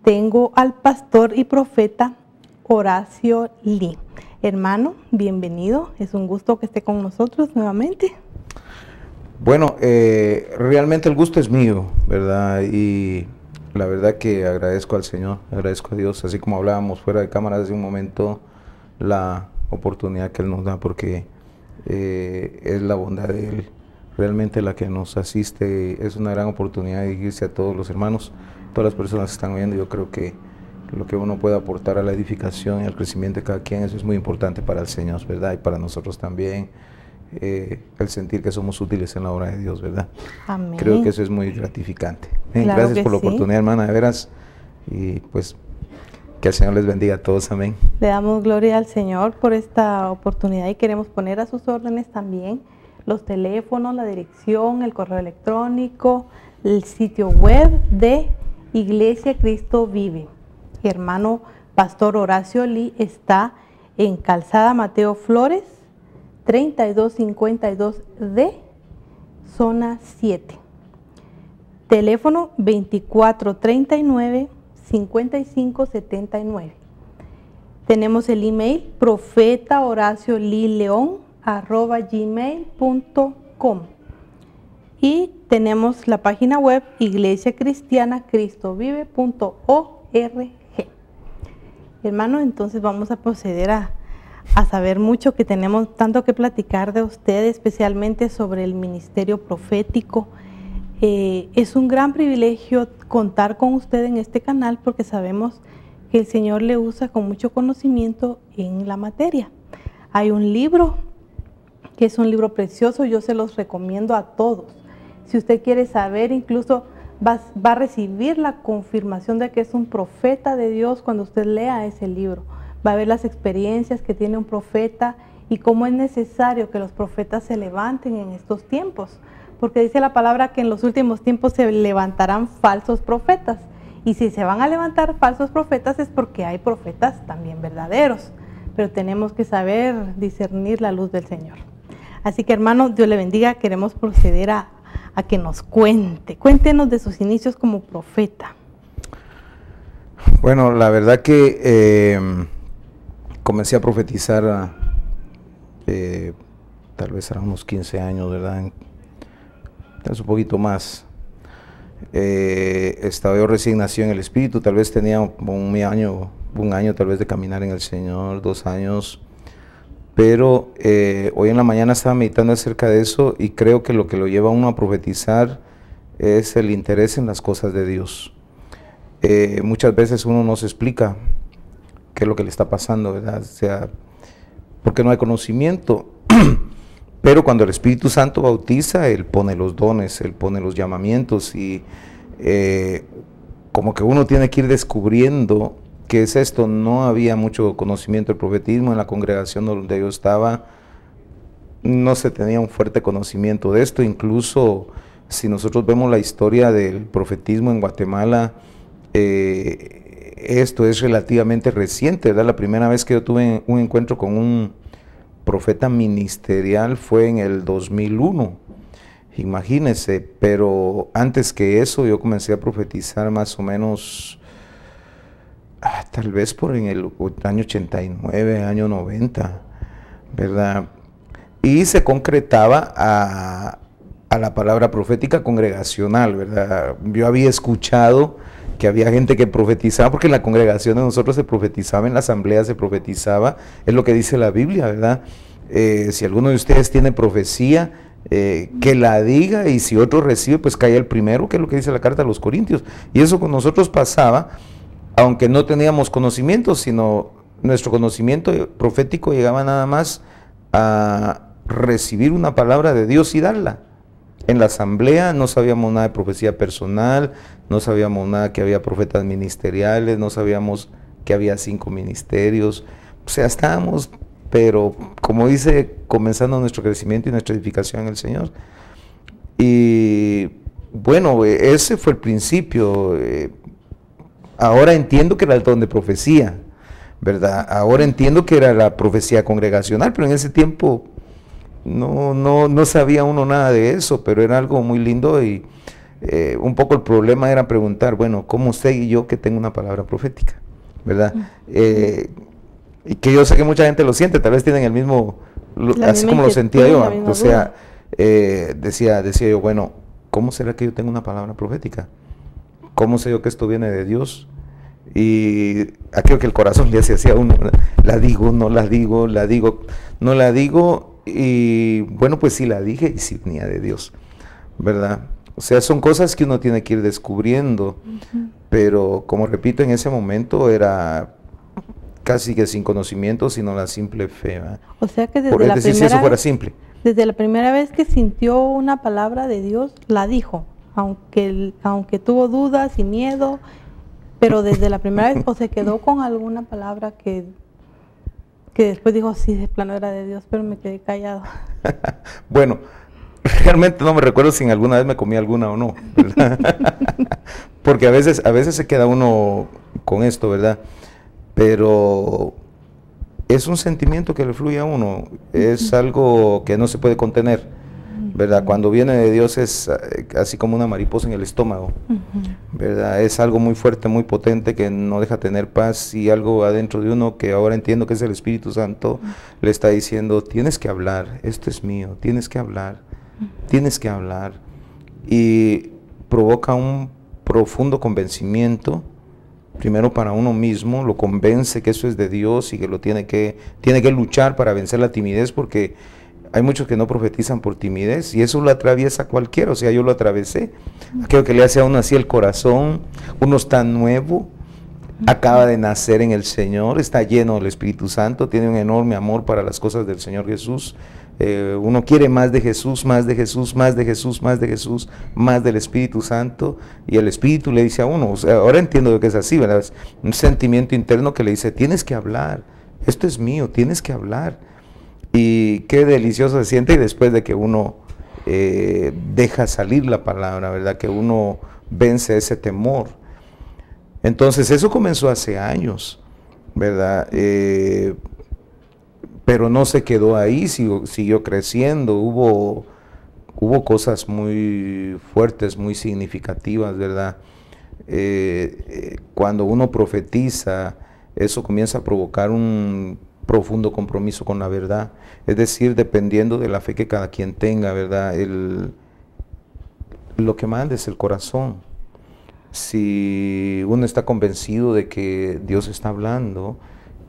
tengo al pastor y profeta Horacio Lee. Hermano, bienvenido, es un gusto que esté con nosotros nuevamente. Bueno, realmente el gusto es mío, ¿verdad? Y la verdad que agradezco al Señor, agradezco a Dios, así como hablábamos fuera de cámara hace un momento, la oportunidad que Él nos da, porque es la bondad de Él, realmente la que nos asiste. Es una gran oportunidad de dirigirse a todos los hermanos, todas las personas que están viendo. Yo creo que lo que uno puede aportar a la edificación y al crecimiento de cada quien, eso es muy importante para el Señor, ¿verdad? Y para nosotros también, el sentir que somos útiles en la obra de Dios, ¿verdad? Amén. Creo que eso es muy gratificante. Claro, gracias por la oportunidad, hermana, de veras, y pues que el Señor les bendiga a todos, amén. Le damos gloria al Señor por esta oportunidad y queremos poner a sus órdenes también los teléfonos, la dirección, el correo electrónico, el sitio web de Iglesia Cristo Vive. Hermano Pastor Horacio Lee está en Calzada Mateo Flores, 3252D, zona 7. Teléfono 2439-5579. Tenemos el email profetahoracioleeleon@gmail.com y tenemos la página web iglesiacristianacristovive.org. Hermano, entonces vamos a proceder a saber mucho, que tenemos tanto que platicar de usted, especialmente sobre el ministerio profético. Es un gran privilegio contar con usted en este canal porque sabemos que el Señor le usa con mucho conocimiento en la materia. Hay un libro que es un libro precioso, yo se los recomiendo a todos. Si usted quiere saber, incluso va a recibir la confirmación de que es un profeta de Dios cuando usted lea ese libro. Va a ver las experiencias que tiene un profeta y cómo es necesario que los profetas se levanten en estos tiempos. Porque dice la palabra que en los últimos tiempos se levantarán falsos profetas. Y si se van a levantar falsos profetas es porque hay profetas también verdaderos. Pero tenemos que saber discernir la luz del Señor. Así que, hermano, Dios le bendiga. Queremos proceder a que nos cuéntenos de sus inicios como profeta. Bueno, la verdad que comencé a profetizar tal vez a unos 15 años, ¿verdad? Tal vez un poquito más. Estaba yo recién nacido en el Espíritu, tal vez tenía un año tal vez de caminar en el Señor, 2 años. Pero hoy en la mañana estaba meditando acerca de eso y creo que lo que lo lleva a uno a profetizar es el interés en las cosas de Dios. Muchas veces uno no se explica qué es lo que le está pasando, ¿verdad? O sea, porque no hay conocimiento. Pero cuando el Espíritu Santo bautiza, Él pone los dones, Él pone los llamamientos y como que uno tiene que ir descubriendo qué es esto. No había mucho conocimiento del profetismo en la congregación donde yo estaba, no se tenía un fuerte conocimiento de esto. Incluso si nosotros vemos la historia del profetismo en Guatemala, esto es relativamente reciente, ¿verdad? La primera vez que yo tuve un encuentro con un profeta ministerial fue en el 2001, imagínense. Pero antes que eso yo comencé a profetizar más o menos tal vez por en el año 89, año 90, ¿verdad? Y se concretaba a la palabra profética congregacional, ¿verdad? Yo había escuchado que había gente que profetizaba, porque en la congregación de nosotros se profetizaba, en la asamblea se profetizaba, es lo que dice la Biblia, ¿verdad? Si alguno de ustedes tiene profecía, que la diga, y si otro recibe, pues calla el primero, que es lo que dice la carta a los Corintios. Y eso con nosotros pasaba, aunque no teníamos conocimiento, sino nuestro conocimiento profético llegaba nada más a recibir una palabra de Dios y darla. En la asamblea no sabíamos nada de profecía personal, no sabíamos nada que había profetas ministeriales, no sabíamos que había 5 ministerios. O sea, estábamos, pero como dice, comenzando nuestro crecimiento y nuestra edificación en el Señor. Y bueno, ese fue el principio. Ahora entiendo que era el don de profecía, ¿verdad? Ahora entiendo que era la profecía congregacional, pero en ese tiempo no sabía uno nada de eso, pero era algo muy lindo. Y un poco el problema era preguntar, bueno, ¿cómo sé yo que tengo una palabra profética? ¿Verdad? Y que yo sé que mucha gente lo siente, tal vez tienen el mismo, así como lo sentía yo. O sea, decía yo, bueno, ¿cómo será que yo tengo una palabra profética? ¿Cómo sé yo que esto viene de Dios? Y aquello que el corazón le hacía a uno, ¿verdad? La digo, no la digo, la digo, no la digo, y bueno, pues sí la dije y sí venía de Dios, ¿verdad? O sea, son cosas que uno tiene que ir descubriendo, pero como repito, en ese momento era casi que sin conocimiento, sino la simple fe, ¿verdad? O sea que si eso fuera simple. Desde la primera vez que sintió una palabra de Dios, la dijo, aunque tuvo dudas y miedo, pero desde la primera vez, o se quedó con alguna palabra que después dijo, sí, de plano era de Dios, pero me quedé callado. Bueno, realmente no me recuerdo si alguna vez me comí alguna o no, ¿verdad? Porque a veces se queda uno con esto, ¿verdad? Pero es un sentimiento que le fluye a uno, es algo que no se puede contener, ¿verdad? Cuando viene de Dios es así como una mariposa en el estómago, ¿verdad? Es algo muy fuerte, muy potente, que no deja tener paz, y algo adentro de uno que ahora entiendo que es el Espíritu Santo, le está diciendo, tienes que hablar, esto es mío, tienes que hablar, y provoca un profundo convencimiento. Primero para uno mismo, lo convence que eso es de Dios y que tiene que luchar para vencer la timidez, porque hay muchos que no profetizan por timidez, y eso lo atraviesa cualquiera. O sea, yo lo atravesé. Aquello que le hace a uno así el corazón, uno está nuevo, acaba de nacer en el Señor, está lleno del Espíritu Santo, tiene un enorme amor para las cosas del Señor Jesús. Uno quiere más de Jesús, más de Jesús, más de Jesús, más de Jesús, más del Espíritu Santo, y el Espíritu le dice a uno, o sea, ahora entiendo que es así, ¿verdad? Es un sentimiento interno que le dice, tienes que hablar, esto es mío, tienes que hablar. Y qué delicioso se siente, y después de que uno deja salir la palabra, ¿verdad? Que uno vence ese temor. Entonces eso comenzó hace años, ¿verdad? Pero no se quedó ahí, siguió creciendo, hubo cosas muy fuertes, muy significativas, ¿verdad? Cuando uno profetiza, eso comienza a provocar un profundo compromiso con la verdad, es decir, dependiendo de la fe que cada quien tenga, ¿verdad? Lo que manda es el corazón. Si uno está convencido de que Dios está hablando,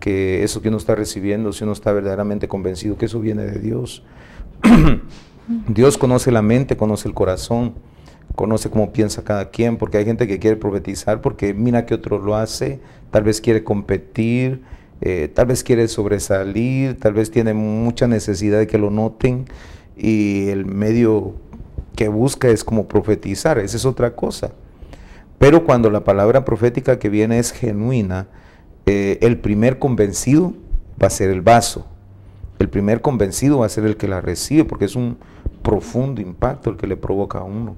que eso que uno está recibiendo, si uno está verdaderamente convencido que eso viene de Dios. Dios conoce la mente, conoce el corazón, conoce cómo piensa cada quien, porque hay gente que quiere profetizar porque mira que otro lo hace, tal vez quiere competir, tal vez quiere sobresalir, tal vez tiene mucha necesidad de que lo noten, y el medio que busca es como profetizar, esa es otra cosa. Pero cuando la palabra profética que viene es genuina, el primer convencido va a ser el vaso, el primer convencido va a ser el que la recibe, porque es un profundo impacto el que le provoca a uno,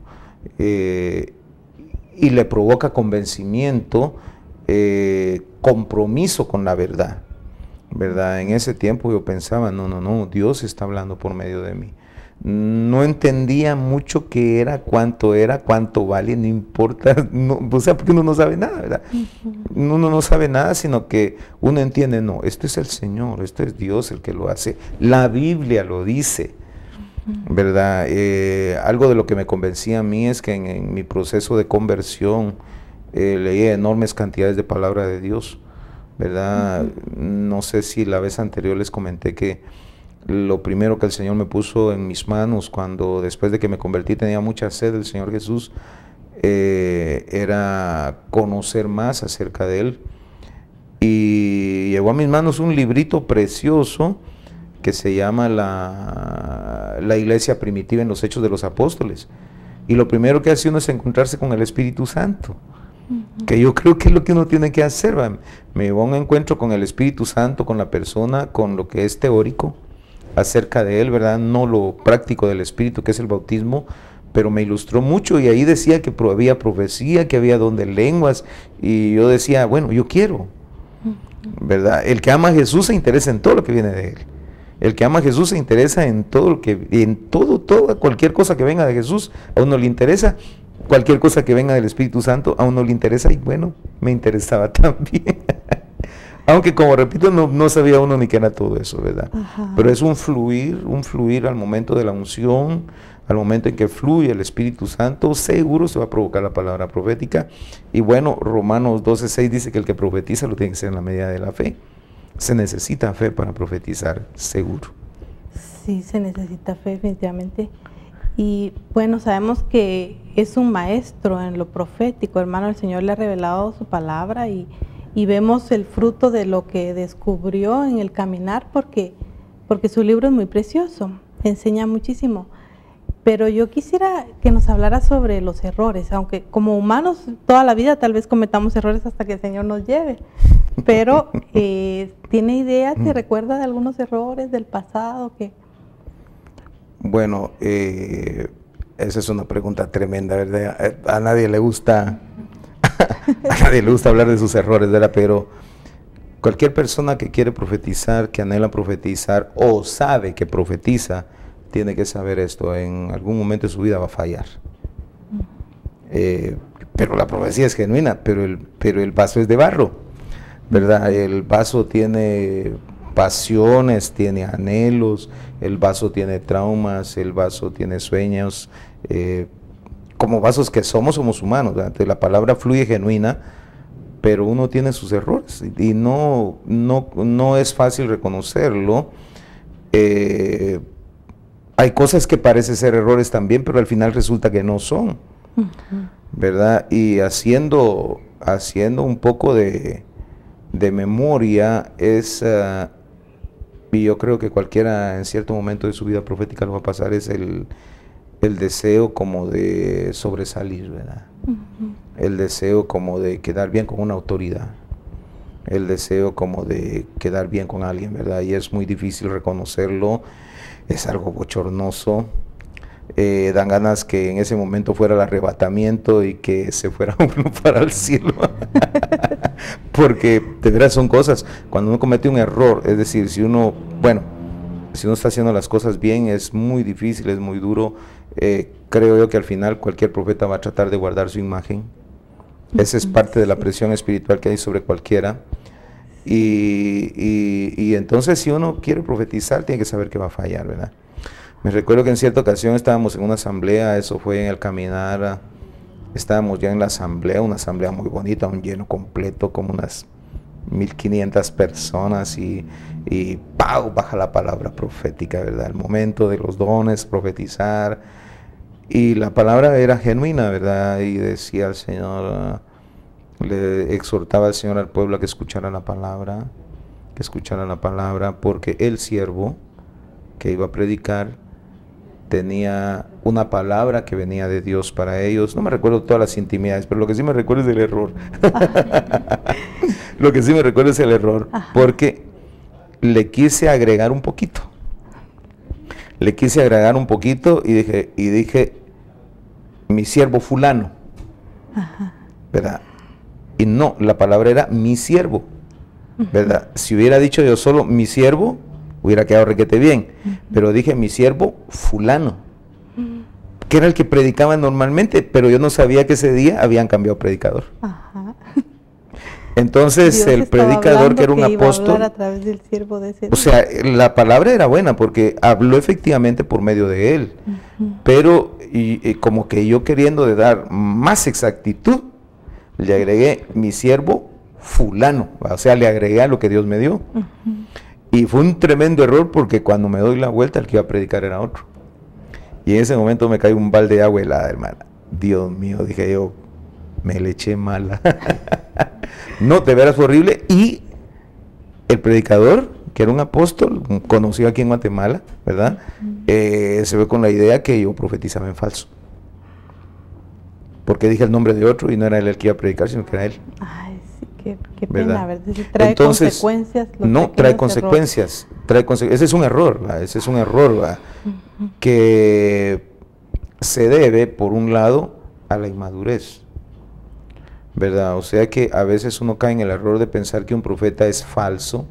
y le provoca convencimiento, compromiso con la verdad, ¿verdad? En ese tiempo yo pensaba, no, Dios está hablando por medio de mí. No entendía mucho qué era, cuánto vale, no importa, no, o sea, porque uno no sabe nada, ¿verdad? Uno no sabe nada, sino que uno entiende, no, esto es el Señor, esto es Dios el que lo hace, la Biblia lo dice, ¿verdad? Algo de lo que me convencía a mí es que en mi proceso de conversión leía enormes cantidades de palabra de Dios, ¿verdad? No sé si la vez anterior les comenté que lo primero que el Señor me puso en mis manos cuando después de que me convertí tenía mucha sed del Señor Jesús, era conocer más acerca de Él, y llegó a mis manos un librito precioso que se llama la Iglesia Primitiva en los Hechos de los Apóstoles, y lo primero que hace uno es encontrarse con el Espíritu Santo, que yo creo que es lo que uno tiene que hacer, ¿va? Me llevó a un encuentro con el Espíritu Santo, con la persona, con lo que es teórico acerca de Él, ¿verdad? No lo práctico del Espíritu, que es el bautismo, pero me ilustró mucho, y ahí decía que había profecía, que había don de lenguas, y yo decía, bueno, yo quiero, ¿verdad? El que ama a Jesús se interesa en todo lo que viene de Él. El que ama a Jesús se interesa en todo lo que, toda cualquier cosa que venga de Jesús, a uno le interesa, cualquier cosa que venga del Espíritu Santo a uno le interesa y bueno, me interesaba también. Aunque como repito, no sabía uno ni qué era todo eso, ¿verdad? Ajá. Pero es un fluir al momento de la unción, al momento en que fluye el Espíritu Santo, seguro se va a provocar la palabra profética. Y bueno, Romanos 12:6 dice que el que profetiza lo tiene que ser en la medida de la fe. Se necesita fe para profetizar, seguro. Sí, se necesita fe definitivamente. Y bueno, sabemos que es un maestro en lo profético, hermano. El Señor le ha revelado su palabra y vemos el fruto de lo que descubrió en el caminar, porque su libro es muy precioso, enseña muchísimo. Pero yo quisiera que nos hablara sobre los errores, aunque como humanos toda la vida tal vez cometamos errores hasta que el Señor nos lleve. Pero ¿tiene idea, te recuerda de algunos errores del pasado que... Bueno, esa es una pregunta tremenda, ¿verdad? A nadie le gusta hablar de sus errores, ¿verdad? Pero cualquier persona que quiere profetizar, que anhela profetizar o sabe que profetiza, tiene que saber esto: en algún momento de su vida va a fallar. Pero la profecía es genuina, pero el vaso es de barro, ¿verdad? El vaso tiene pasiones, tiene anhelos, el vaso tiene traumas, el vaso tiene sueños. Como vasos que somos humanos, ¿verdad? Entonces, la palabra fluye genuina, pero uno tiene sus errores y no es fácil reconocerlo. Hay cosas que parecen ser errores también, pero al final resulta que no son, ¿verdad? Y haciendo un poco de memoria, y yo creo que cualquiera en cierto momento de su vida profética lo va a pasar, es el deseo como de sobresalir, ¿verdad? El deseo como de quedar bien con una autoridad, el deseo como de quedar bien con alguien, ¿verdad? Y es muy difícil reconocerlo, es algo bochornoso. Dan ganas que en ese momento fuera el arrebatamiento y que se fuera uno para el cielo. Porque de veras son cosas, cuando uno comete un error, es decir, si uno está haciendo las cosas bien, es muy difícil, es muy duro. Creo yo que al final cualquier profeta va a tratar de guardar su imagen. Esa es parte de la presión espiritual que hay sobre cualquiera. Y entonces, si uno quiere profetizar, tiene que saber que va a fallar, ¿verdad? Me recuerdo que en cierta ocasión estábamos en una asamblea, eso fue en el caminar, estábamos ya en la asamblea, una asamblea muy bonita, un lleno completo, como unas 1500 personas y ¡pau! Baja la palabra profética, ¿verdad? El momento de los dones, profetizar, y la palabra era genuina, ¿verdad? Y decía el Señor, le exhortaba al Señor al pueblo a que escuchara la palabra, porque el siervo que iba a predicar tenía una palabra que venía de Dios para ellos. No me recuerdo todas las intimidades, pero lo que sí me recuerdo es el error. Lo que sí me recuerdo es el error, porque le quise agregar un poquito. Y dije, mi siervo fulano, ¿verdad? Y no, la palabra era mi siervo, ¿verdad? Si hubiera dicho yo solo mi siervo, hubiera quedado requete bien, pero dije mi siervo fulano, que era el que predicaba normalmente, pero yo no sabía que ese día habían cambiado predicador. Entonces Dios el predicador, que era un apóstol, a través del siervo de ese o sea, la palabra era buena porque habló efectivamente por medio de él, pero como que yo queriendo de dar más exactitud, le agregué mi siervo fulano, o sea, le agregué a lo que Dios me dio. Y fue un tremendo error porque cuando me doy la vuelta, el que iba a predicar era otro. Y en ese momento me cae un balde de agua helada, hermana. Dios mío, dije yo, me le eché mala. No, de veras fue horrible. Y el predicador, que era un apóstol, conocido aquí en Guatemala, ¿verdad? Se ve con la idea que yo profetizaba en falso. Porque dije el nombre de otro y no era él el que iba a predicar, sino que era él. Ay, sí, qué pena, ¿verdad? Trae consecuencias. No, trae consecuencias. Ese es un error, ¿verdad? ¿verdad? Que se debe, por un lado, a la inmadurez, ¿verdad? O sea que a veces uno cae en el error de pensar que un profeta es falso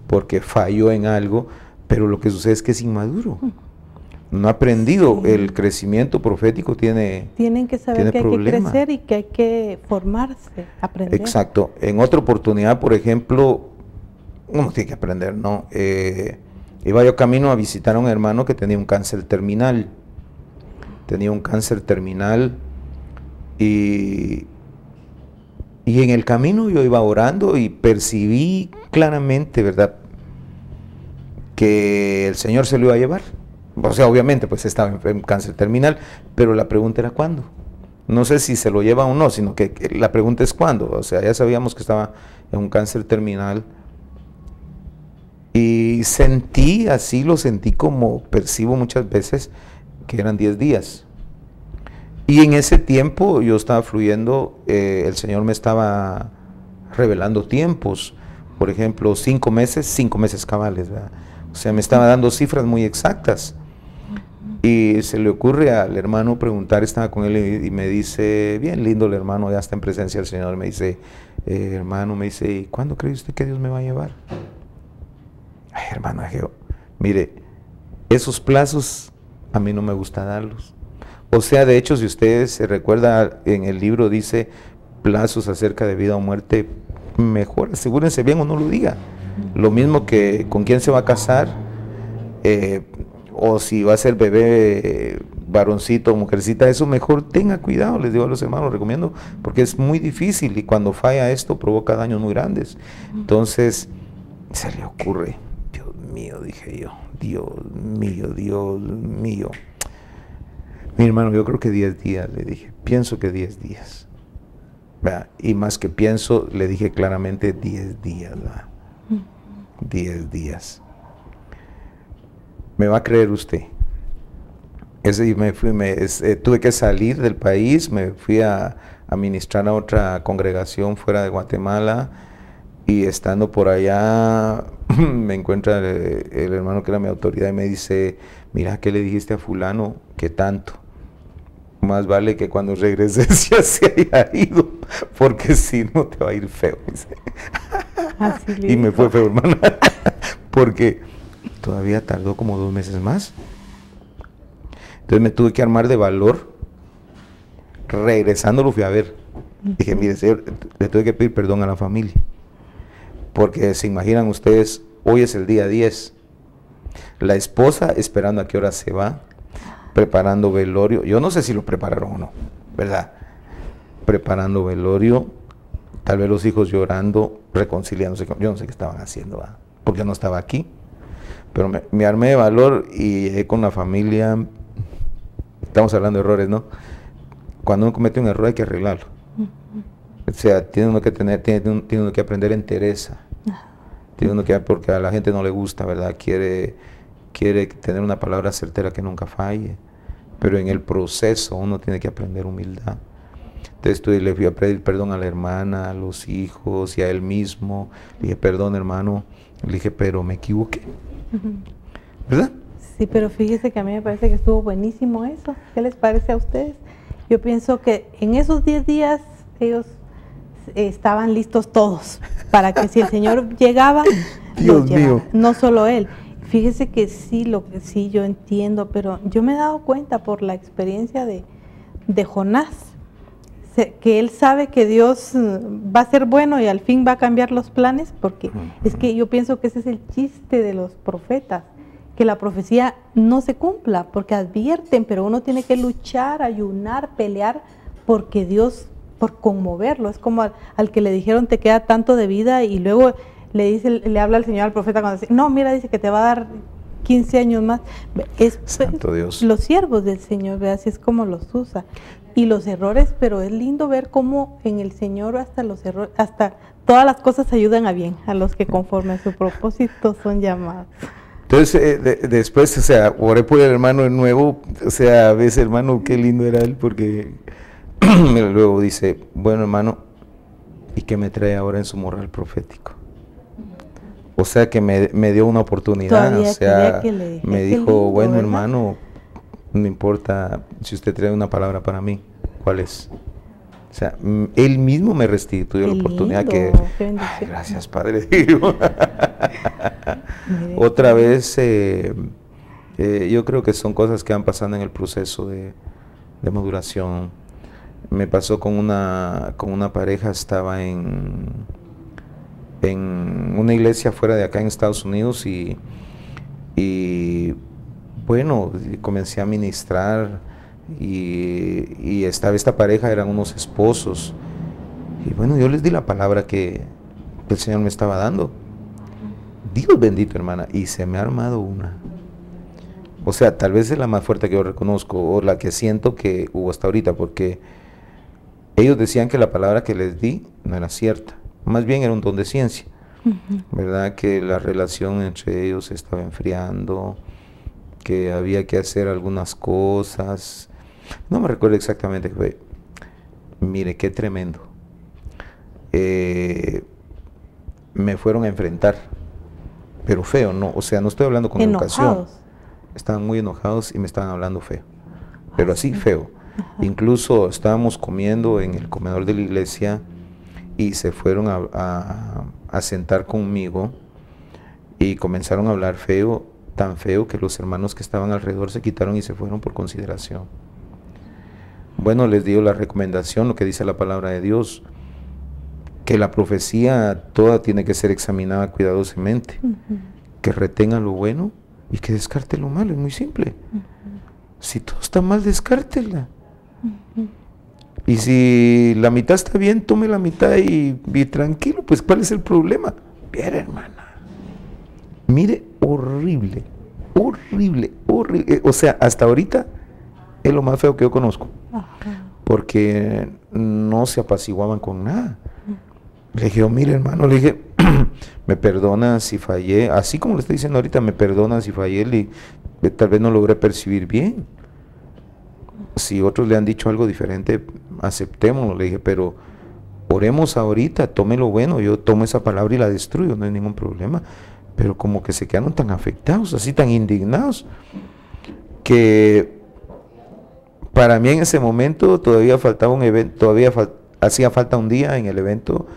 porque falló en algo, pero lo que sucede es que es inmaduro. no ha aprendido. Sí. El crecimiento profético tienen que saber que hay que crecer y que hay que formarse, aprender. Exacto. En otra oportunidad, por ejemplo, uno tiene que aprender, ¿no? Iba yo camino a visitar a un hermano que tenía un cáncer terminal. Y en el camino yo iba orando y percibí claramente, ¿verdad?, que el Señor se lo iba a llevar. O sea, obviamente, pues estaba en cáncer terminal, pero la pregunta era ¿cuándo? No sé si se lo lleva o no, sino que la pregunta es ¿cuándo? O sea, ya sabíamos que estaba en un cáncer terminal. Y lo sentí como percibo muchas veces, que eran 10 días. Y en ese tiempo yo estaba fluyendo, el Señor me estaba revelando tiempos. Por ejemplo, 5 meses cabales, ¿verdad? O sea, me estaba dando cifras muy exactas. Y se le ocurre al hermano preguntar, estaba con él y me dice, bien lindo el hermano, ya está en presencia del Señor, me dice, hermano, me dice, ¿y cuándo cree usted que Dios me va a llevar? Ay, hermano, mire, esos plazos a mí no me gusta darlos. O sea, de hecho, si usted se recuerda, en el libro dice plazos acerca de vida o muerte, mejor asegúrense bien o no lo diga. Lo mismo que con quién se va a casar, o si va a ser bebé, varoncito o mujercita, eso mejor tenga cuidado, les digo a los hermanos, recomiendo, porque es muy difícil y cuando falla esto provoca daños muy grandes. Entonces, se le ocurre, Dios mío, dije yo, Dios mío. Mi hermano, yo creo que 10 días, le dije, pienso que 10 días. ¿Verdad? Y más que pienso, le dije claramente 10 días, ¿verdad? 10 días. ¿Me va a creer usted? Tuve que salir del país, me fui a ministrar a otra congregación fuera de Guatemala, y estando por allá me encuentra el hermano que era mi autoridad y me dice, mira, ¿qué le dijiste a fulano? ¿Qué tanto? Más vale que cuando regreses ya se haya ido, porque si no te va a ir feo. Y me fue feo, hermano, porque todavía tardó como 2 meses más. Entonces me tuve que armar de valor. Regresando lo fui a ver. Dije, mire, señor, le tuve que pedir perdón a la familia, porque se imaginan ustedes, hoy es el día 10. La esposa esperando a qué hora se va, preparando velorio. Yo no sé si lo prepararon o no, ¿verdad? Preparando velorio, tal vez los hijos llorando, reconciliándose. Yo no sé qué estaban haciendo, ¿verdad? Porque yo no estaba aquí. Pero me armé de valor y llegué con la familia. Estamos hablando de errores, ¿no? Cuando uno comete un error hay que arreglarlo. O sea, tiene uno que aprender entereza. Tiene uno que, porque a la gente no le gusta, ¿verdad? Quiere tener una palabra certera que nunca falle. Pero en el proceso uno tiene que aprender humildad. Entonces le fui a pedir perdón a la hermana, a los hijos y a él mismo. Le dije, perdón, hermano. Le dije, pero me equivoqué. ¿Verdad? Sí, pero fíjese que a mí me parece que estuvo buenísimo eso. ¿Qué les parece a ustedes? Yo pienso que en esos 10 días ellos estaban listos todos para que si el Señor llegaba, Dios mío, no solo él. Fíjese que sí, yo entiendo, pero yo me he dado cuenta por la experiencia de Jonás, que él sabe que Dios va a ser bueno y al fin va a cambiar los planes, porque es que yo pienso que ese es el chiste de los profetas, que la profecía no se cumpla, porque advierten, pero uno tiene que luchar, ayunar, pelear, porque Dios, por conmoverlo, es como al que le dijeron te queda tanto de vida y luego le habla el Señor al profeta cuando dice, no, mira, dice que te va a dar 15 años más. Es Santo Dios. Los siervos del Señor, ¿verdad? Así es como los usa. Y los errores, pero es lindo ver cómo en el Señor hasta los errores, hasta todas las cosas ayudan a bien, a los que conforme a su propósito son llamados. Entonces, después, o sea, oré por el hermano de nuevo, o sea, ves, hermano, qué lindo era él, porque luego dice, bueno, hermano, ¿y qué me trae ahora en su morral profético? O sea, que me dio una oportunidad. Todavía, o sea, me dijo, lindo, bueno, ¿verdad? Hermano, no importa si usted trae una palabra para mí, ¿cuál es? O sea, él mismo me restituyó la oportunidad que... Ay, gracias, Padre. Otra vez Yo creo que son cosas que van pasando en el proceso de maduración. Me pasó con una pareja, estaba en una iglesia fuera de acá en Estados Unidos y bueno, comencé a ministrar y estaba esta pareja, eran unos esposos y bueno, yo les di la palabra que el Señor me estaba dando. Dios bendito, hermana, y se me ha armado una. O sea, tal vez es la más fuerte que yo reconozco o la que siento que hubo hasta ahorita, porque ellos decían que la palabra que les di no era cierta, más bien era un don de ciencia, ¿verdad? Que la relación entre ellos se estaba enfriando, que había que hacer algunas cosas. No me recuerdo exactamente qué fue. Mire, qué tremendo. Me fueron a enfrentar, pero feo, ¿no? O sea, no estoy hablando con educación. Estaban muy enojados y me estaban hablando feo, pero así feo. Incluso estábamos comiendo en el comedor de la iglesia y se fueron a sentar conmigo y comenzaron a hablar feo, tan feo que los hermanos que estaban alrededor se quitaron y se fueron por consideración. Bueno, les dio la recomendación, lo que dice la palabra de Dios, que la profecía toda tiene que ser examinada cuidadosamente, que retenga lo bueno y que descarte lo malo, es muy simple. Si todo está mal, descártela. Y si la mitad está bien, tome la mitad y tranquilo, pues ¿cuál es el problema? Bien, hermana. Mire, horrible, horrible, horrible. O sea, hasta ahorita es lo más feo que yo conozco. Porque no se apaciguaban con nada. Le dije, mire, hermano, le dije, me perdona si fallé, así como le estoy diciendo ahorita, me perdona si fallé, tal vez no logré percibir bien. Si otros le han dicho algo diferente, aceptémoslo, le dije, pero oremos ahorita, tome lo bueno, yo tomo esa palabra y la destruyo, no hay ningún problema. Pero como que se quedaron tan afectados, así tan indignados, que para mí en ese momento todavía faltaba un evento, hacía falta un día en el evento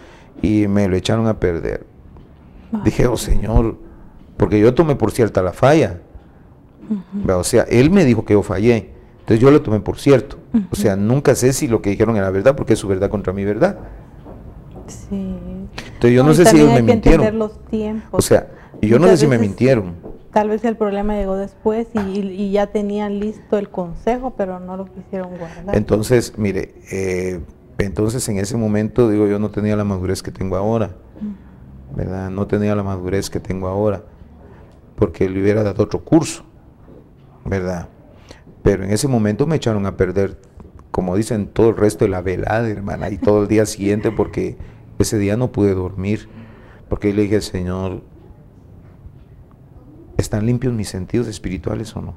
y me lo echaron a perder. Dije, oh Señor, porque yo tomé por cierta la falla. O sea, Él me dijo que yo fallé, entonces yo lo tomé por cierto. O sea, nunca sé si lo que dijeron era verdad, porque es su verdad contra mi verdad. Sí. Entonces yo no sé si ellos me mintieron. Los tiempos. O sea, yo no sé si me mintieron. Tal vez el problema llegó después y ya tenían listo el consejo, pero no lo quisieron guardar. Entonces, mire, entonces en ese momento, digo, yo no tenía la madurez que tengo ahora, ¿verdad? No tenía la madurez que tengo ahora, porque le hubiera dado otro curso, ¿verdad? Pero en ese momento me echaron a perder, como dicen, todo el resto de la velada, hermana, y todo el día siguiente, porque ese día no pude dormir, porque le dije, Señor, ¿están limpios mis sentidos espirituales o no?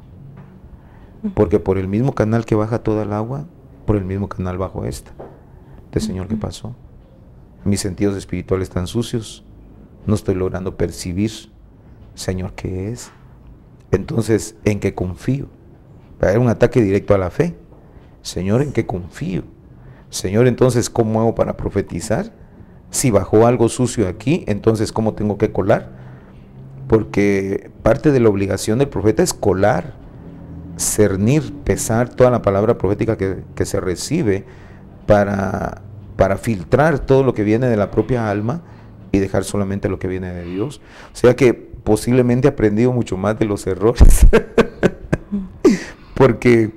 Porque por el mismo canal que baja toda el agua, por el mismo canal bajo esta. Entonces, Señor, ¿qué pasó? Mis sentidos espirituales están sucios, no estoy logrando percibir, Señor, ¿qué es? Entonces, ¿en qué confío? Era un ataque directo a la fe. Señor, ¿en qué confío? Señor, entonces, ¿cómo hago para profetizar? Si bajó algo sucio aquí, entonces, ¿cómo tengo que colar? Porque parte de la obligación del profeta es colar, cernir, pesar toda la palabra profética que se recibe para filtrar todo lo que viene de la propia alma y dejar solamente lo que viene de Dios. O sea que posiblemente he aprendido mucho más de los errores porque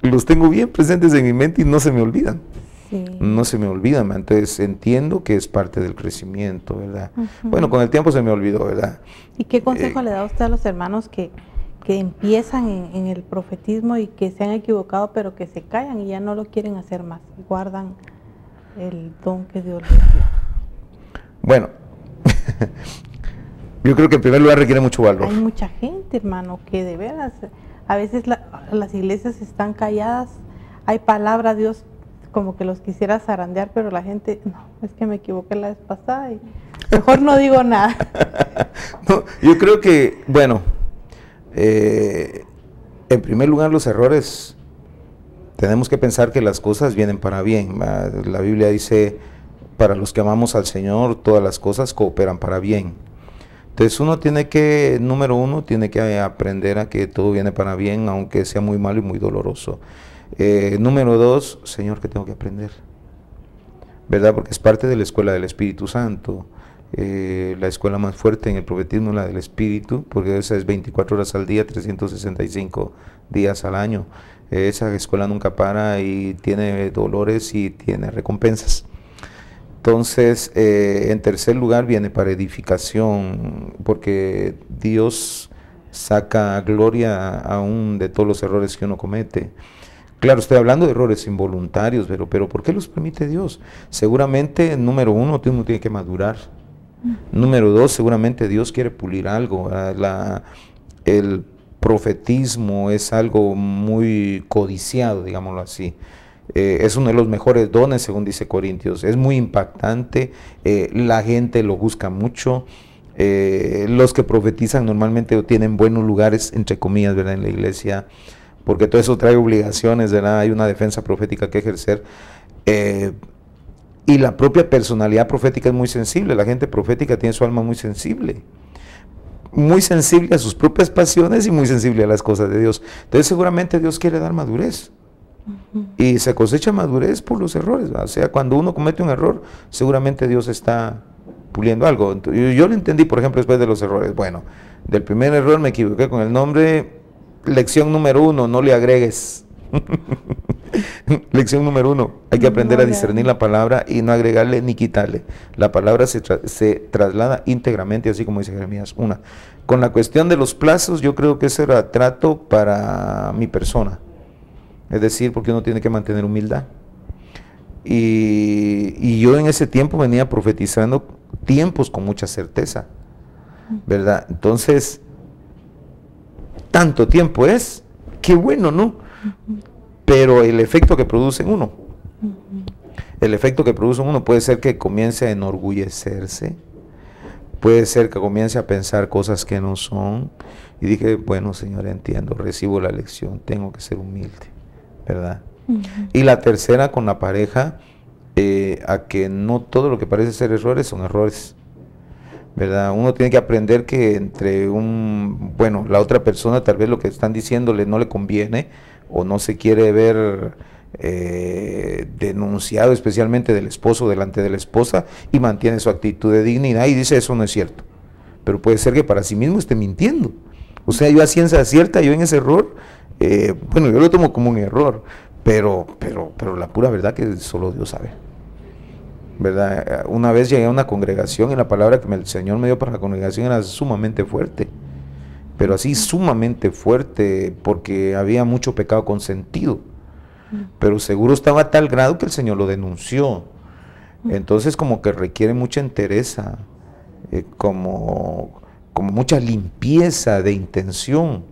los tengo bien presentes en mi mente y no se me olvidan. Sí. No se me olvidan, entonces entiendo que es parte del crecimiento, ¿verdad? Bueno, con el tiempo se me olvidó, ¿verdad? ¿Y qué consejo le da usted a los hermanos que empiezan en el profetismo y que se han equivocado, pero que se callan y ya no lo quieren hacer más, guardan el don que Dios les dio? Bueno, yo creo que en primer lugar requiere mucho valor. Hay mucha gente, hermano, que de veras, a veces las iglesias están calladas, hay palabra, Dios como que los quisiera zarandear, pero la gente, no, es que me equivoqué la vez pasada y mejor no digo nada. No, yo creo que, bueno, en primer lugar los errores, tenemos que pensar que las cosas vienen para bien. La Biblia dice, para los que amamos al Señor, todas las cosas cooperan para bien. Entonces uno tiene que, número uno, tiene que aprender a que todo viene para bien, aunque sea muy malo y muy doloroso. Número dos, Señor, ¿qué tengo que aprender? ¿Verdad? Porque es parte de la escuela del Espíritu Santo. La escuela más fuerte en el profetismo es la del Espíritu, porque esa es 24 horas al día, 365 días al año. Esa escuela nunca para y tiene dolores y tiene recompensas. Entonces, en tercer lugar viene para edificación, porque Dios saca gloria aún de todos los errores que uno comete. Claro, estoy hablando de errores involuntarios, pero ¿por qué los permite Dios? Seguramente, número uno, uno tiene que madurar. Número dos, seguramente Dios quiere pulir algo. El profetismo es algo muy codiciado, digámoslo así. Es uno de los mejores dones, según dice Corintios. Es muy impactante, la gente lo busca mucho. Los que profetizan normalmente tienen buenos lugares, entre comillas, ¿verdad?, en la iglesia, porque todo eso trae obligaciones, ¿verdad? Hay una defensa profética que ejercer. Y la propia personalidad profética es muy sensible. La gente profética tiene su alma muy sensible a sus propias pasiones y muy sensible a las cosas de Dios. Entonces seguramente Dios quiere dar madurez. Y se cosecha madurez por los errores, ¿verdad? O sea, cuando uno comete un error, seguramente Dios está puliendo algo. Yo lo entendí, por ejemplo, después de los errores. Bueno, del primer error me equivoqué con el nombre. Lección número 1, no le agregues. Lección número 1, hay que aprender a discernir la palabra y no agregarle ni quitarle. La palabra se traslada íntegramente, así como dice Jeremías 1. Con la cuestión de los plazos, yo creo que ese era trato para mi persona. Es decir, porque uno tiene que mantener humildad. Y yo en ese tiempo venía profetizando tiempos con mucha certeza, ¿verdad? Entonces, tanto tiempo es, qué bueno, ¿no? Pero el efecto que produce en uno, puede ser que comience a enorgullecerse, puede ser que comience a pensar cosas que no son. Y dije, bueno, Señor, entiendo, recibo la lección, tengo que ser humilde, ¿verdad? Y la tercera, con la pareja, a que no todo lo que parece ser errores son errores, ¿verdad? Uno tiene que aprender que entre la otra persona tal vez lo que están diciéndole no le conviene o no se quiere ver denunciado, especialmente del esposo delante de la esposa, y mantiene su actitud de dignidad y dice eso no es cierto, pero puede ser que para sí mismo esté mintiendo. O sea, yo a ciencia cierta, yo en ese error, yo lo tomo como un error, pero la pura verdad que solo Dios sabe, ¿verdad? Una vez llegué a una congregación y la palabra que el Señor me dio para la congregación era sumamente fuerte, pero así sumamente fuerte, porque había mucho pecado consentido, pero seguro estaba a tal grado que el Señor lo denunció. Entonces como que requiere mucha entereza, como mucha limpieza de intención,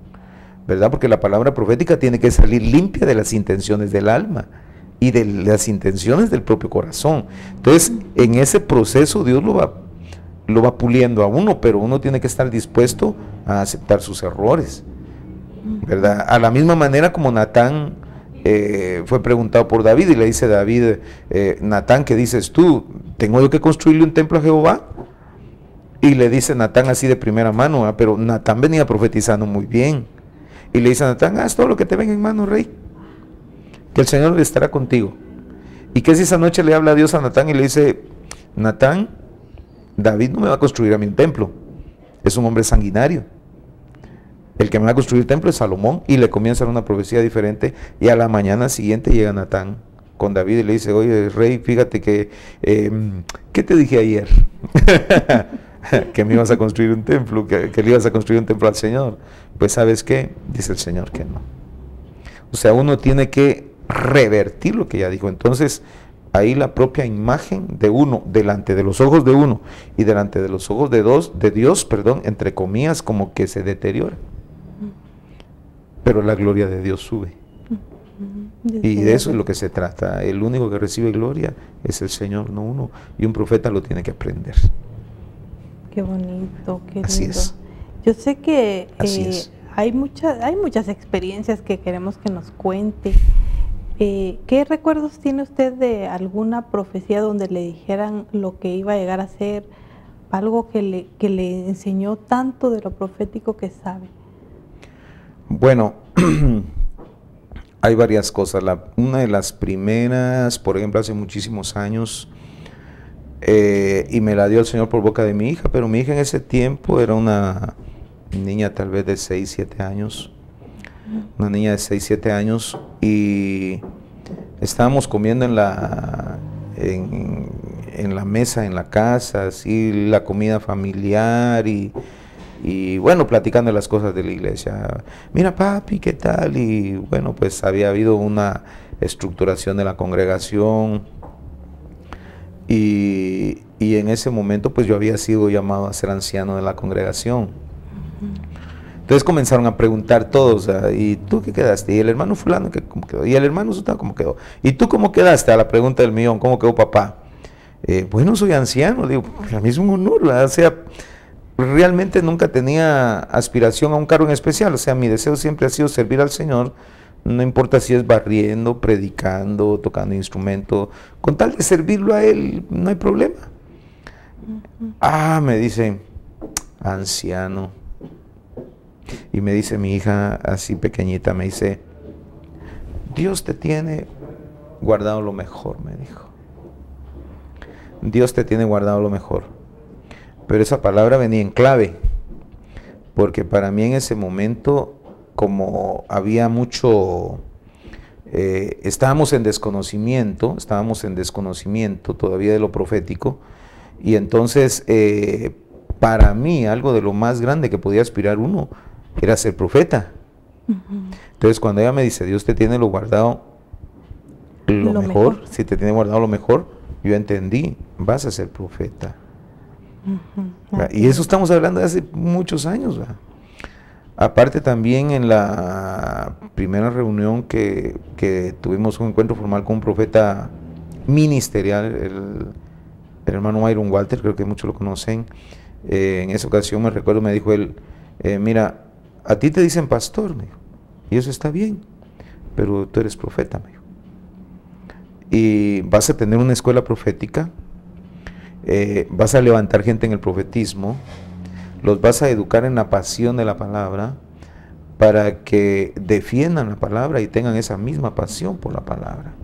¿verdad? Porque la palabra profética tiene que salir limpia de las intenciones del alma y de las intenciones del propio corazón. Entonces, en ese proceso Dios lo va puliendo a uno, pero uno tiene que estar dispuesto a aceptar sus errores, ¿verdad? A la misma manera como Natán fue preguntado por David y le dice David, Natán, ¿qué dices tú? ¿Tengo yo que construirle un templo a Jehová? Y le dice Natán así de primera mano, pero Natán venía profetizando muy bien. Y le dice a Natán, haz todo lo que te venga en mano, rey, que el Señor estará contigo. ¿Y qué si esa noche le habla a Dios a Natán y le dice, Natán, David no me va a construir a mí un templo, es un hombre sanguinario, el que me va a construir el templo es Salomón? Y le comienza una profecía diferente, y a la mañana siguiente llega Natán con David y le dice, oye, rey, fíjate que, ¿qué te dije ayer? Que me ibas a construir un templo, que le ibas a construir un templo al Señor. Pues ¿sabes qué? Dice el Señor que no. O sea, uno tiene que revertir lo que ya dijo. Entonces, ahí la propia imagen de uno, delante de los ojos de uno y delante de los ojos de Dios, entre comillas, como que se deteriora. Pero la gloria de Dios sube. Y de eso es lo que se trata. El único que recibe gloria es el Señor, no uno. Y un profeta lo tiene que aprender. Qué bonito, qué lindo. Así es. Yo sé que hay muchas experiencias que queremos que nos cuente. ¿Qué recuerdos tiene usted de alguna profecía donde le dijeran lo que iba a llegar a ser algo que le enseñó tanto de lo profético que sabe. Bueno, hay varias cosas. Una de las primeras, por ejemplo, hace muchísimos años, y me la dio el Señor por boca de mi hija, pero mi hija en ese tiempo era una niña tal vez de 6, 7 años, una niña de 6, 7 años, y estábamos comiendo en la mesa, en la casa, así, la comida familiar, y bueno, platicando las cosas de la iglesia. Mira, papi, ¿qué tal? Y bueno, pues había habido una estructuración de la congregación, y en ese momento pues yo había sido llamado a ser anciano de la congregación. Entonces comenzaron a preguntar todos, ¿y tú qué quedaste? Y el hermano fulano, ¿cómo quedó? Y el hermano sultano, ¿cómo quedó? ¿Y tú cómo quedaste? A la pregunta del millón, ¿cómo quedó papá? Bueno, soy anciano. Digo, a mí es un honor, ¿verdad? O sea, realmente nunca tenía aspiración a un cargo en especial. O sea, mi deseo siempre ha sido servir al Señor, no importa si es barriendo, predicando, tocando instrumento, con tal de servirlo a Él, no hay problema. Me dice, anciano. Y me dice mi hija, así pequeñita, me dice, Dios te tiene guardado lo mejor, me dijo. Dios te tiene guardado lo mejor. Pero esa palabra venía en clave, porque para mí en ese momento, como había mucho, estábamos en desconocimiento todavía de lo profético, y entonces para mí algo de lo más grande que podía aspirar uno era ser profeta. Entonces cuando ella me dice, Dios te tiene lo guardado lo mejor, si te tiene guardado lo mejor, yo entendí, vas a ser profeta. Y eso estamos hablando de hace muchos años, ¿verdad? Aparte también en la primera reunión que tuvimos un encuentro formal con un profeta ministerial, el hermano Iron Walter, creo que muchos lo conocen. En esa ocasión me recuerdo, me dijo él, mira, a ti te dicen pastor, me dijo, y eso está bien, pero tú eres profeta, me dijo. Y vas a tener una escuela profética, vas a levantar gente en el profetismo, los vas a educar en la pasión de la palabra, para que defiendan la palabra y tengan esa misma pasión por la palabra.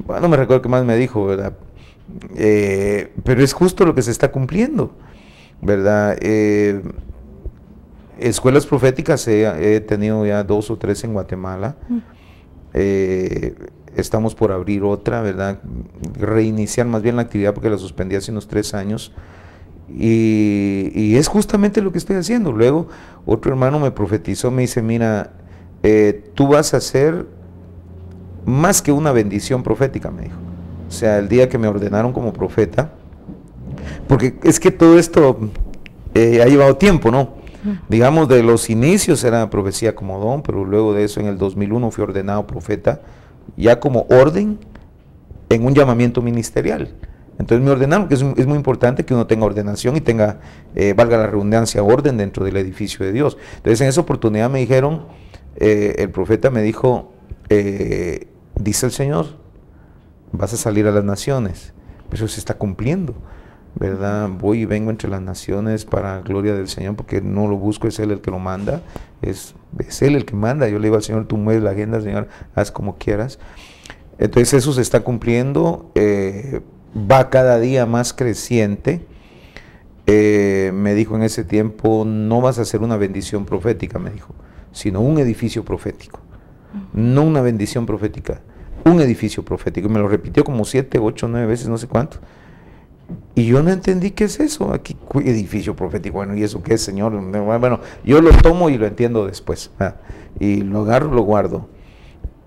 Bueno, me recuerdo que más me dijo, ¿verdad? Pero es justo lo que se está cumpliendo, ¿verdad? Escuelas proféticas he tenido ya 2 o 3 en Guatemala. Estamos por abrir otra, ¿verdad? Reiniciar más bien la actividad porque la suspendí hace unos 3 años. Y es justamente lo que estoy haciendo. Luego otro hermano me profetizó, me dice, mira, tú vas a ser más que una bendición profética, me dijo. O sea, el día que me ordenaron como profeta, porque es que todo esto ha llevado tiempo, ¿no? Digamos, de los inicios era profecía como don, pero luego de eso en el 2001 fui ordenado profeta, ya como orden en un llamamiento ministerial. Entonces me ordenaron, que es muy importante que uno tenga ordenación y tenga, valga la redundancia, orden dentro del edificio de Dios. Entonces en esa oportunidad me dijeron, el profeta me dijo, dice el Señor, vas a salir a las naciones. Pero eso se está cumpliendo, ¿verdad? Voy y vengo entre las naciones para gloria del Señor, porque no lo busco, es Él el que lo manda, es Él el que manda. Yo le digo al Señor, tú mueves la agenda, Señor, haz como quieras. Entonces eso se está cumpliendo, va cada día más creciente. Me dijo en ese tiempo, no vas a ser una bendición profética, me dijo, sino un edificio profético. No una bendición profética, un edificio profético. Y me lo repitió como 7, 8, 9 veces, no sé cuánto. Y yo no entendí qué es eso, aquí edificio profético, bueno, ¿y eso qué es, Señor? Bueno, yo lo tomo y lo entiendo después, y lo agarro, lo guardo.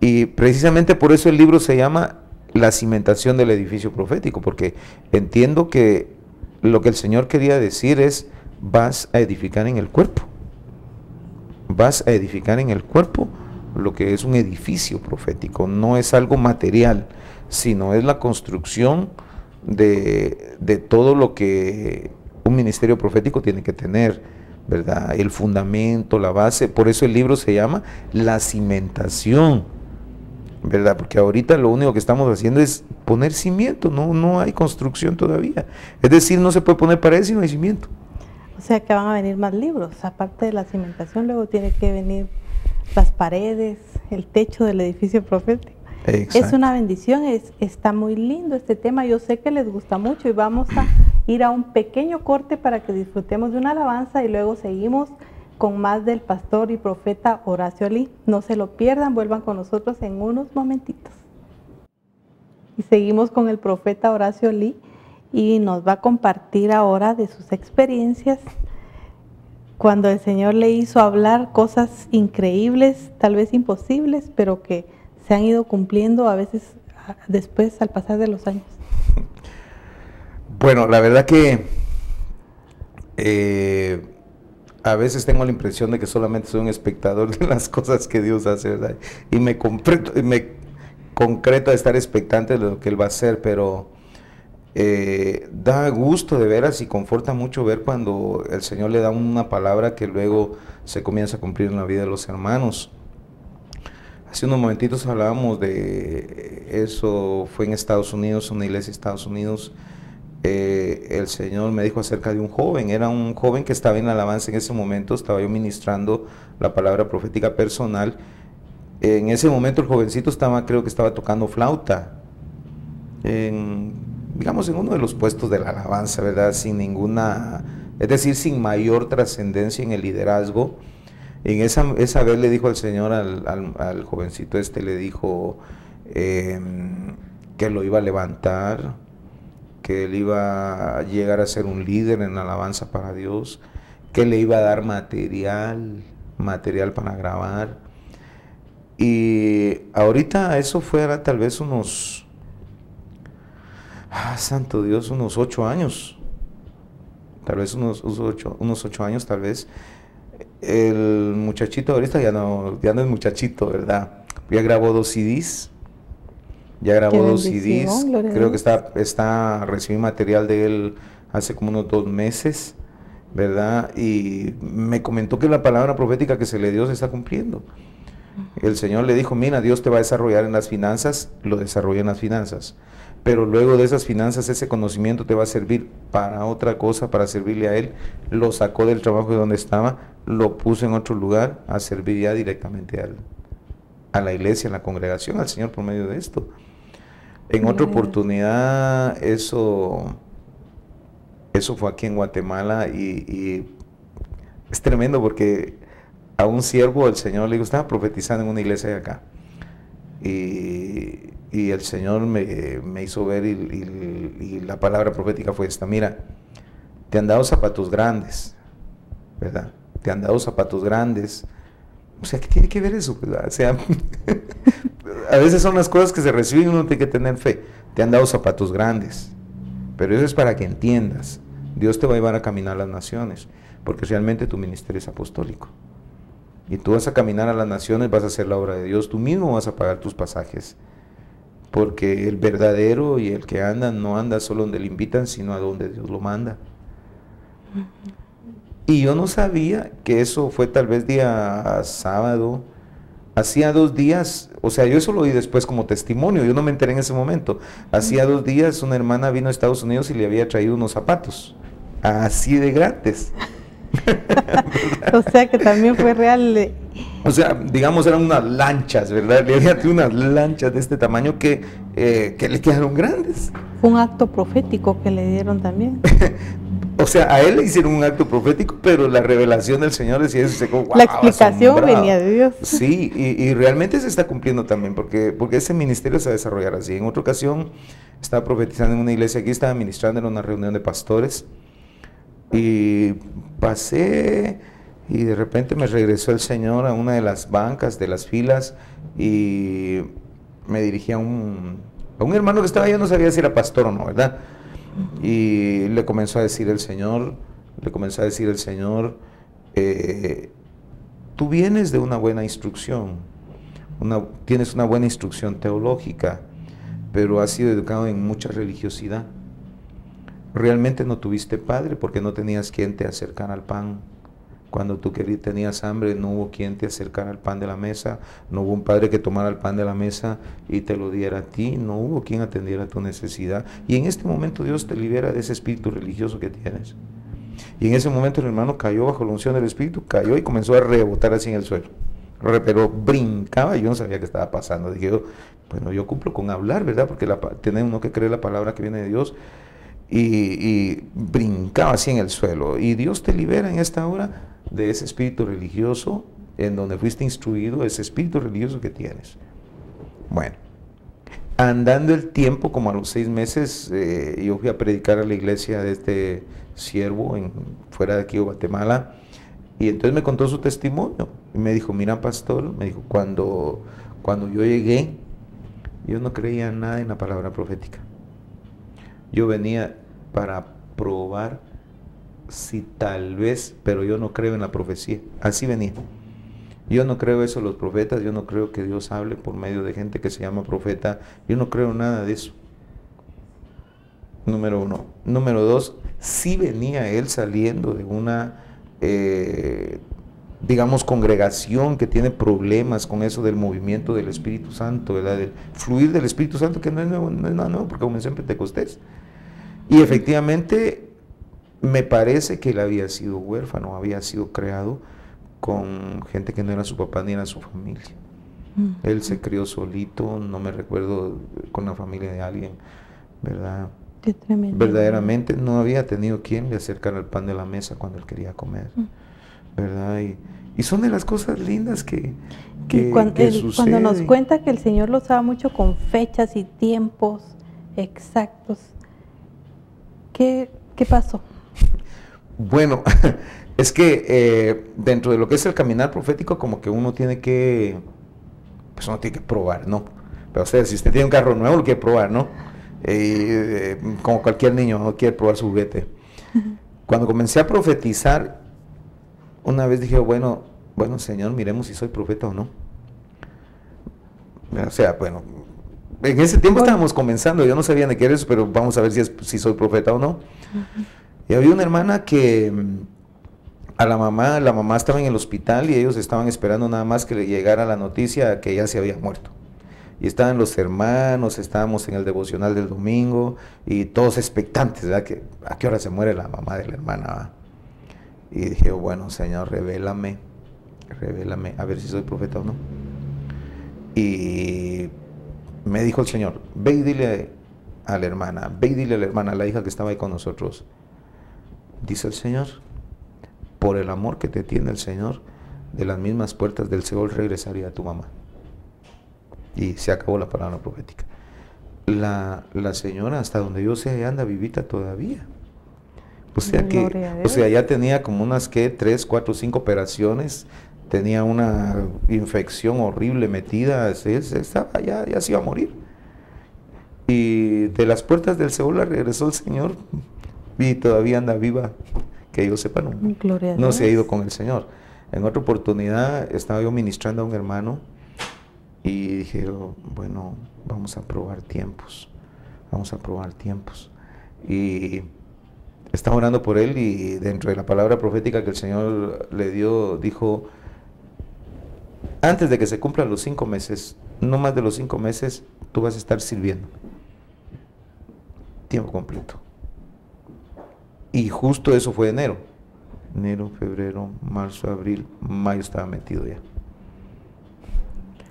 Y precisamente por eso el libro se llama La cimentación del edificio profético, porque entiendo que lo que el Señor quería decir es, vas a edificar en el cuerpo, vas a edificar en el cuerpo lo que es un edificio profético. No es algo material, sino es la construcción de todo lo que un ministerio profético tiene que tener, ¿verdad? El fundamento, la base. Por eso el libro se llama La cimentación ¿verdad? Porque ahorita lo único que estamos haciendo es poner cimiento, no hay construcción todavía. Es decir, no se puede poner paredes si no hay cimiento. O sea que van a venir más libros, aparte de la cimentación, luego tiene que venir las paredes, el techo del edificio profético. Exacto. Es una bendición, está muy lindo este tema, yo sé que les gusta mucho y vamos a ir a un pequeño corte para que disfrutemos de una alabanza y luego seguimos con más del pastor y profeta Horacio Lee. No se lo pierdan, vuelvan con nosotros en unos momentitos. Y seguimos con el profeta Horacio Lee y nos va a compartir ahora de sus experiencias cuando el Señor le hizo hablar cosas increíbles, tal vez imposibles, pero que se han ido cumpliendo a veces después al pasar de los años. Bueno, la verdad que a veces tengo la impresión de que solamente soy un espectador de las cosas que Dios hace, ¿verdad? Y me concreto a estar expectante de lo que Él va a hacer, pero da gusto de veras y conforta mucho ver cuando el Señor le da una palabra que luego se comienza a cumplir en la vida de los hermanos. Hace unos momentitos hablábamos de eso, fue en Estados Unidos, una iglesia de Estados Unidos. El Señor me dijo acerca de un joven, era un joven que estaba en la alabanza en ese momento, estaba yo ministrando la palabra profética personal. En ese momento el jovencito creo que estaba tocando flauta, digamos en uno de los puestos de la alabanza, ¿verdad? Sin ninguna, es decir, sin mayor trascendencia en el liderazgo. En esa vez le dijo el Señor al jovencito le dijo que lo iba a levantar, que él iba a llegar a ser un líder en alabanza para Dios, que le iba a dar material para grabar. Y ahorita eso fuera tal vez santo Dios, unos 8 años, tal vez unos 8 años tal vez. El muchachito ahorita ya no es muchachito, ¿verdad? Ya grabó 2 CDs. Creo que recibí material de él hace como unos 2 meses, ¿verdad? Y me comentó que la palabra profética que se le dio se está cumpliendo. El Señor le dijo, mira, Dios te va a desarrollar en las finanzas, lo desarrolla en las finanzas, pero luego de esas finanzas ese conocimiento te va a servir para otra cosa, para servirle a Él. Lo sacó del trabajo de donde estaba, lo puso en otro lugar a servir ya directamente a la iglesia, a la congregación, al Señor por medio de esto. En otra oportunidad, eso fue aquí en Guatemala y es tremendo porque a un siervo del Señor le digo, estaba profetizando en una iglesia de acá y el Señor me hizo ver y la palabra profética fue esta: mira, te han dado zapatos grandes, ¿verdad? Te han dado zapatos grandes. O sea, ¿qué tiene que ver eso, verdad? O sea, a veces son las cosas que se reciben y uno tiene que tener fe. Te han dado zapatos grandes, pero eso es para que entiendas. Dios te va a llevar a caminar a las naciones, porque realmente tu ministerio es apostólico. Y tú vas a caminar a las naciones, vas a hacer la obra de Dios, tú mismo vas a pagar tus pasajes. Porque el verdadero y el que anda no anda solo donde le invitan, sino a donde Dios lo manda. Y yo no sabía que eso fue tal vez día sábado. Hacía 2 días, o sea, yo eso lo oí después como testimonio, yo no me enteré en ese momento. Hacía 2 días una hermana vino a Estados Unidos y le había traído unos zapatos, así de grandes. O sea que también fue real. O sea, digamos eran unas lanchas, ¿verdad? Le había traído unas lanchas de este tamaño que le quedaron grandes. Fue un acto profético que le dieron también. O sea, a él le hicieron un acto profético, pero la revelación del Señor decía eso, se quedó, wow, la explicación asombrado. venía de Dios. Sí, y realmente se está cumpliendo también, porque ese ministerio se va a desarrollar así. En otra ocasión, estaba profetizando en una iglesia aquí, estaba ministrando en una reunión de pastores, y pasé, y de repente me regresó el Señor a una de las bancas, de las filas, y me dirigía a un hermano que estaba, yo no sabía si era pastor o no, ¿verdad? Y le comenzó a decir el Señor, tú vienes de una buena instrucción, tienes una buena instrucción teológica, pero has sido educado en mucha religiosidad. Realmente no tuviste padre porque no tenías quien te acercara al pan Cuando tú tenías hambre, no hubo quien te acercara al pan de la mesa, no hubo un padre que tomara el pan de la mesa y te lo diera a ti, no hubo quien atendiera tu necesidad. Y en este momento Dios te libera de ese espíritu religioso que tienes. Y en ese momento el hermano cayó bajo la unción del espíritu, cayó y comenzó a rebotar así en el suelo. Pero brincaba y yo no sabía qué estaba pasando. Dije yo, bueno, yo cumplo con hablar, ¿verdad? Porque tenemos que creer la palabra que viene de Dios. Y brincaba así en el suelo. Y Dios te libera en esta hora de ese espíritu religioso en donde fuiste instruido, ese espíritu religioso que tienes. Bueno, andando el tiempo, como a los 6 meses, yo fui a predicar a la iglesia de este siervo fuera de aquí de Guatemala, y entonces me contó su testimonio, y me dijo, mira pastor, me dijo, cuando yo llegué, yo no creía nada en la palabra profética. Yo venía para probar si tal vez, pero yo no creo en la profecía. Así venía. Yo no creo eso de los profetas, yo no creo que Dios hable por medio de gente que se llama profeta. Yo no creo nada de eso. Número 1. Número 2, sí venía él saliendo de una, digamos, congregación que tiene problemas con eso del movimiento del Espíritu Santo, ¿verdad? Del fluir del Espíritu Santo, que no es nuevo, no es nada nuevo, porque comenzó en Pentecostés. Y efectivamente, me parece que él había sido huérfano, había sido creado con gente que no era su papá ni era su familia. Él se crió solito, no me recuerdo con la familia de alguien, ¿verdad? Qué tremendo. Verdaderamente no había tenido quien le acercara el pan de la mesa cuando él quería comer, ¿verdad? Y son de las cosas lindas que suceden. Cuando nos cuenta que el Señor lo usaba mucho con fechas y tiempos exactos, ¿qué pasó? Bueno, es que dentro de lo que es el caminar profético, como que uno tiene que probar, ¿no? Pero o sea, si usted tiene un carro nuevo, lo quiere probar, ¿no? Como cualquier niño, no quiere probar su juguete. Cuando comencé a profetizar, una vez dije, bueno, Señor, miremos si soy profeta o no. O sea, bueno, en ese tiempo estábamos comenzando, yo no sabía ni qué era eso, pero vamos a ver si soy profeta o no. Y había una hermana que la mamá estaba en el hospital y ellos estaban esperando nada más que le llegara la noticia que ella se había muerto. Y estaban los hermanos, estábamos en el devocional del domingo y todos expectantes, ¿verdad? ¿A qué hora se muere la mamá de la hermana? ¿Va? Y dije, bueno, Señor, revélame, a ver si soy profeta o no. Y me dijo el Señor, ve y dile a la hermana, a la hija que estaba ahí con nosotros. Dice el Señor, por el amor que te tiene el Señor, de las mismas puertas del Seol regresaría a tu mamá. Y se acabó la palabra profética. La señora, hasta donde yo sé, anda vivita todavía. O sea, ya tenía como unas 3, 4, 5 operaciones, tenía una infección horrible metida, ya se iba a morir. Y de las puertas del Seol la regresó el Señor y todavía anda viva, que yo sepa, no se ha ido con el Señor. En otra oportunidad estaba yo ministrando a un hermano y dije, bueno, vamos a probar tiempos. Y estaba orando por él y dentro de la palabra profética que el Señor le dio, dijo, antes de que se cumplan los 5 meses, no más de los 5 meses, tú vas a estar sirviendo. Tiempo completo. Y justo eso fue enero, febrero, marzo, abril, mayo estaba metido ya.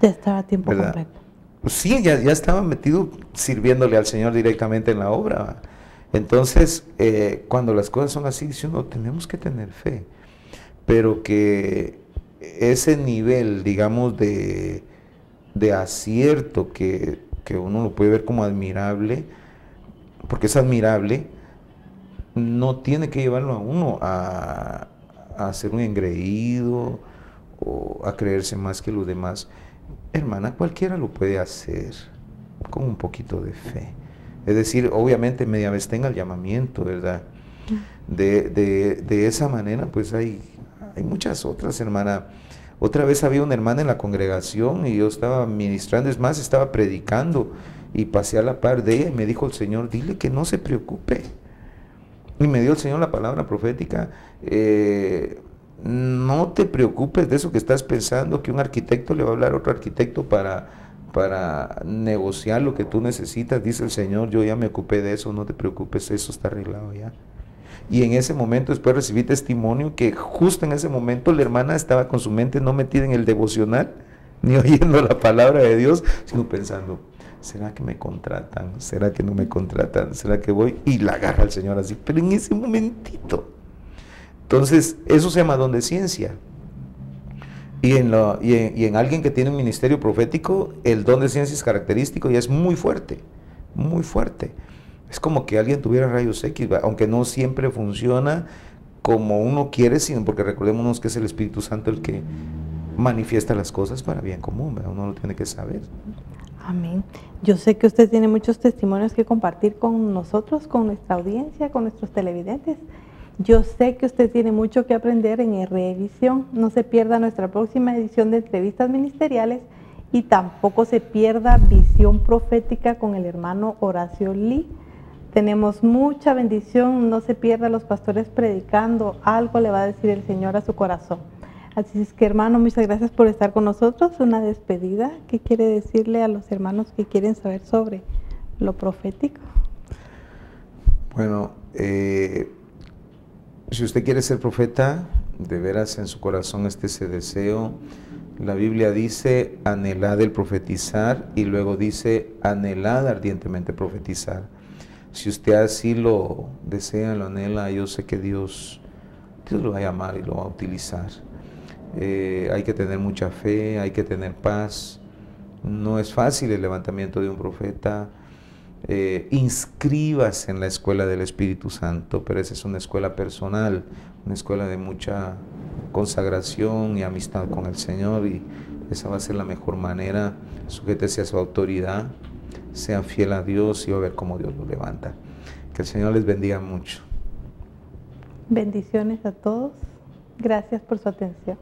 Ya estaba a tiempo ¿verdad? completo. Sí, ya estaba metido sirviéndole al Señor directamente en la obra. Entonces, cuando las cosas son así, dice uno, tenemos que tener fe. Pero que ese nivel, digamos, de acierto que uno lo puede ver como admirable, porque es admirable, no tiene que llevarlo a uno a ser un engreído o a creerse más que los demás. Hermana, cualquiera lo puede hacer con un poquito de fe. Es decir, obviamente media vez tenga el llamamiento, ¿verdad? De esa manera, pues hay muchas otras, hermana. Otra vez había una hermana en la congregación y yo estaba ministrando, es más, estaba predicando y pasé a la par de ella y me dijo el Señor, dile que no se preocupe. Y me dio el Señor la palabra profética, no te preocupes de eso que estás pensando, que un arquitecto le va a hablar a otro arquitecto para negociar lo que tú necesitas. Dice el Señor, yo ya me ocupé de eso, no te preocupes, eso está arreglado ya. Y en ese momento después recibí testimonio que justo en ese momento la hermana estaba con su mente no metida en el devocional, ni oyendo la palabra de Dios, sino pensando, ¿será que me contratan? ¿Será que no me contratan? ¿Será que voy? Y la agarra el Señor así, pero en ese momentito. Entonces, eso se llama don de ciencia. Y en alguien que tiene un ministerio profético, el don de ciencia es característico y es muy fuerte, muy fuerte. Es como que alguien tuviera rayos X, aunque no siempre funciona como uno quiere, sino porque recordémonos que es el Espíritu Santo el que manifiesta las cosas para bien común, ¿verdad? Uno lo tiene que saber. Amén. Yo sé que usted tiene muchos testimonios que compartir con nosotros, con nuestra audiencia, con nuestros televidentes. Yo sé que usted tiene mucho que aprender en Revisión. No se pierda nuestra próxima edición de entrevistas ministeriales y tampoco se pierda Visión Profética con el hermano Horacio Lee. Tenemos mucha bendición, no se pierda los pastores predicando, algo le va a decir el Señor a su corazón. Así es que, hermano, muchas gracias por estar con nosotros. Una despedida, ¿qué quiere decirle a los hermanos que quieren saber sobre lo profético? Bueno, si usted quiere ser profeta, de veras en su corazón esté ese deseo. La Biblia dice, anhelad el profetizar, y luego dice, anhelad ardientemente profetizar. Si usted así lo desea, lo anhela, yo sé que Dios lo va a llamar y lo va a utilizar. Hay que tener mucha fe, hay que tener paz. No es fácil el levantamiento de un profeta. Inscríbase en la escuela del Espíritu Santo, pero esa es una escuela personal, una escuela de mucha consagración y amistad con el Señor, y esa va a ser la mejor manera. Sujétese a su autoridad, sea fiel a Dios y va a ver cómo Dios lo levanta. Que el Señor les bendiga mucho. Bendiciones a todos. Gracias por su atención.